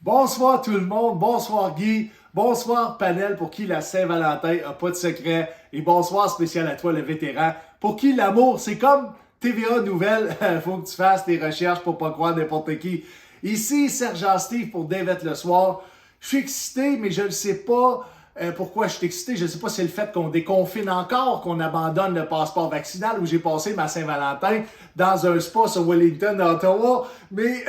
Bonsoir tout le monde, bonsoir Guy, bonsoir panel pour qui la Saint-Valentin a pas de secret et bonsoir spécial à toi le vétéran pour qui l'amour c'est comme TVA Nouvelles, faut que tu fasses tes recherches pour pas croire n'importe qui. Ici Sergent Steve pour David le soir. Je suis excité mais je ne sais pas pourquoi je suis excité. Je ne sais pas si c'est le fait qu'on déconfine encore, qu'on abandonne le passeport vaccinal où j'ai passé ma Saint-Valentin dans un spa sur Wellington, à Ottawa. Mais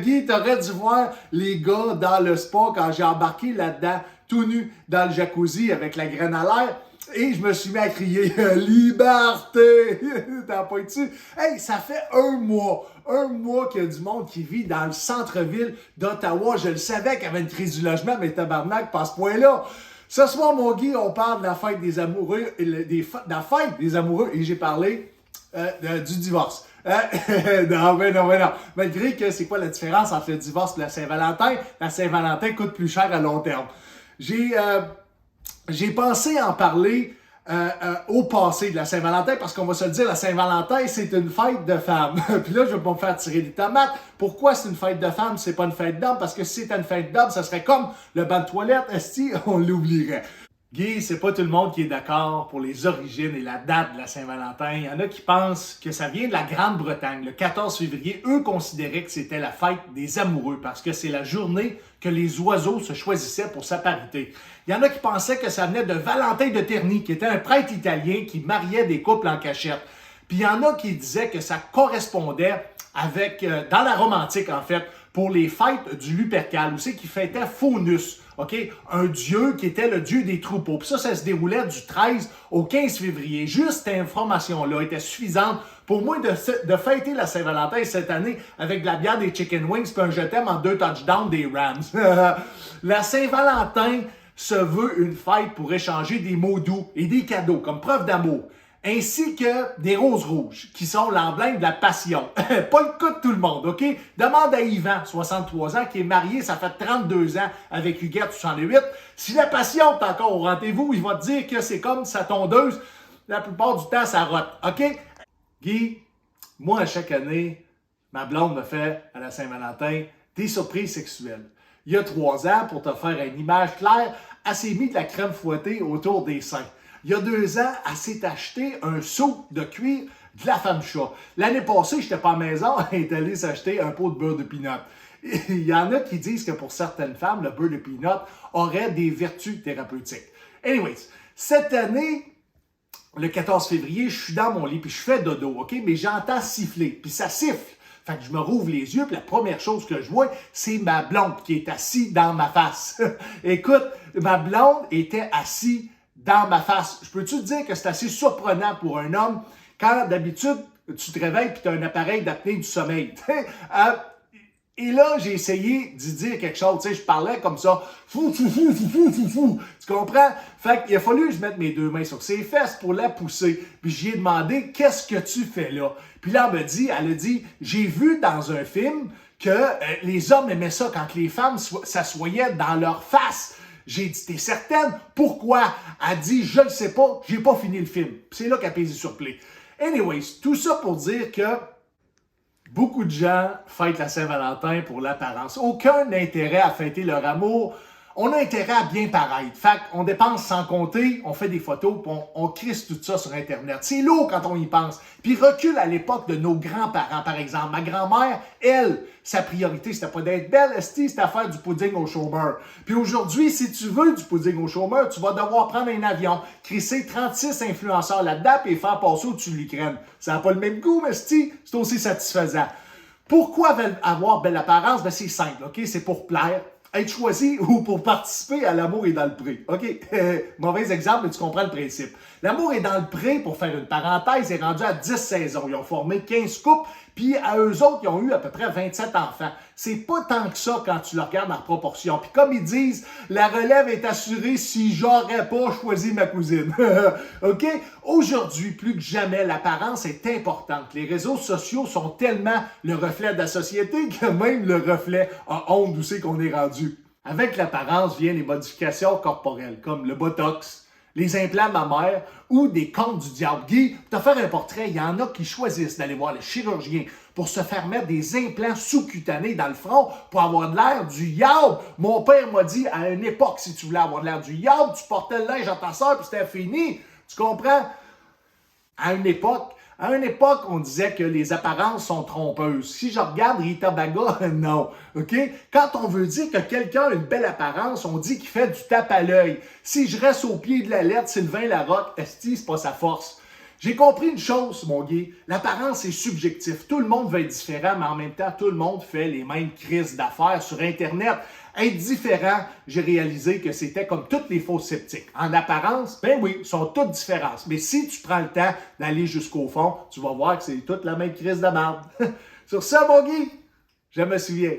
Guy, t'aurais dû voir les gars dans le spa quand j'ai embarqué là-dedans, tout nu, dans le jacuzzi avec la graine à l'air. Et je me suis mis à crier « Liberté! » T'as pas dessus? Hey, ça fait un mois qu'il y a du monde qui vit dans le centre-ville d'Ottawa. Je le savais qu'il y avait une crise du logement, mais tabarnak, pas à ce point-là. Ce soir, mon Guy, on parle de la fête des amoureux, de la fête des amoureux, et j'ai parlé du divorce. Non. Malgré que c'est quoi la différence entre le divorce et la Saint-Valentin? La Saint-Valentin coûte plus cher à long terme. J'ai pensé en parler au passé de la Saint-Valentin parce qu'on va se le dire, la Saint-Valentin, c'est une fête de femmes. Puis là, je vais pas me faire tirer des tomates. Pourquoi c'est une fête de femmes, c'est pas une fête d'hommes? Parce que si c'était une fête d'hommes, ça serait comme le banc de toilette, esti, on l'oublierait. Guy, c'est pas tout le monde qui est d'accord pour les origines et la date de la Saint-Valentin. Il y en a qui pensent que ça vient de la Grande-Bretagne. Le 14 février, eux considéraient que c'était la fête des amoureux parce que c'est la journée que les oiseaux se choisissaient pour s'appariter. Il y en a qui pensaient que ça venait de Valentin de Terni, qui était un prêtre italien qui mariait des couples en cachette. Puis il y en a qui disaient que ça correspondait avec, dans la Rome antique en fait, pour les fêtes du Lupercal, où c'est qu'ils fêtaient Faunus, ok, un dieu qui était le dieu des troupeaux. Puis ça se déroulait du 13 au 15 février. Juste cette information-là était suffisante pour moi de fêter la Saint-Valentin cette année avec de la bière des Chicken Wings puis un je t'aime en 2 touchdowns des Rams. La Saint-Valentin se veut une fête pour échanger des mots doux et des cadeaux comme preuve d'amour, ainsi que des roses rouges, qui sont l'emblème de la passion. Pas le cas de tout le monde, OK? Demande à Yvan, 63 ans, qui est marié, ça fait 32 ans, avec Huguette, 68. Si la passion est encore au rendez-vous, il va te dire que c'est comme sa tondeuse. La plupart du temps, ça rote, OK? Guy, moi, à chaque année, ma blonde me fait, à la Saint-Valentin, des surprises sexuelles. Il y a 3 ans, pour te faire une image claire, elle s'est mis de la crème fouettée autour des seins. Il y a 2 ans, elle s'est acheté un seau de cuir de la femme chat. L'année passée, je n'étais pas à la maison, elle est allée s'acheter un pot de beurre de peanut. Il y en a qui disent que pour certaines femmes, le beurre de peanut aurait des vertus thérapeutiques. Anyways, cette année, le 14 février, je suis dans mon lit, puis je fais dodo, OK? Mais j'entends siffler, puis ça siffle. Fait que je me rouvre les yeux, puis la première chose que je vois, c'est ma blonde qui est assise dans ma face. Écoute, ma blonde était assise dans ma face. Je peux-tu te dire que c'est assez surprenant pour un homme quand d'habitude, tu te réveilles et tu as un appareil d'apnée du sommeil. Et là, j'ai essayé d'y dire quelque chose. Tu sais, je parlais comme ça. Fou. Tu comprends? Fait qu'il a fallu que je mette mes 2 mains sur ses fesses pour la pousser. Puis j'y ai demandé, qu'est-ce que tu fais là? Puis là, elle a dit, j'ai vu dans un film que les hommes aimaient ça quand les femmes s'assoyaient dans leur face. J'ai dit, t'es certaine? Pourquoi? Elle dit, je ne sais pas, j'ai pas fini le film. Puis c'est là qu'elle pèse sur play. Anyways, tout ça pour dire que beaucoup de gens fêtent la Saint-Valentin pour l'apparence. Aucun intérêt à fêter leur amour. On a intérêt à bien paraître. Fait qu'on dépense sans compter, on fait des photos, puis on crisse tout ça sur Internet. C'est lourd quand on y pense. Puis recule à l'époque de nos grands-parents, par exemple. Ma grand-mère, elle, sa priorité, c'était pas d'être belle, c'était faire du pudding au chômeur. Puis aujourd'hui, si tu veux du pudding au chômeur, tu vas devoir prendre un avion, crisser 36 influenceurs là-dedans, puis faire passer au-dessus de l'Ukraine. Ça n'a pas le même goût, mais c'est aussi satisfaisant. Pourquoi avoir belle apparence? Ben c'est simple, OK? C'est pour plaire, être choisi ou pour participer à l'amour est dans le pré. OK? Mauvais exemple, mais tu comprends le principe. L'amour est dans le pré, pour faire une parenthèse, est rendu à 10 saisons. Ils ont formé 15 couples, puis à eux autres, ils ont eu à peu près 27 enfants. C'est pas tant que ça quand tu le regardes en proportion. Puis comme ils disent, la relève est assurée si j'aurais pas choisi ma cousine. OK? Aujourd'hui, plus que jamais, l'apparence est importante. Les réseaux sociaux sont tellement le reflet de la société que même le reflet a honte d'où c'est qu'on est rendu. Avec l'apparence viennent les modifications corporelles, comme le botox, les implants mammaires ou des comptes du diable. Guy, pour te faire un portrait, il y en a qui choisissent d'aller voir le chirurgien pour se faire mettre des implants sous-cutanés dans le front pour avoir de l'air du yaourt. Mon père m'a dit, à une époque, si tu voulais avoir de l'air du yaourt, tu portais le linge à ta soeur puis c'était fini. Tu comprends? À une époque, on disait que les apparences sont trompeuses. Si je regarde Rita Baga, non. OK? Quand on veut dire que quelqu'un a une belle apparence, on dit qu'il fait du tape à l'œil. Si je reste au pied de la lettre, Sylvain Larocque, esti, c'est pas sa force. J'ai compris une chose, mon gars. L'apparence est subjectif. Tout le monde veut être différent, mais en même temps, tout le monde fait les mêmes crises d'affaires sur Internet. Être différent, j'ai réalisé que c'était comme toutes les fausses sceptiques. En apparence, ben oui, ils sont toutes différentes. Mais si tu prends le temps d'aller jusqu'au fond, tu vas voir que c'est toute la même crise de merde. Sur ça, mon Guy, je me souviens.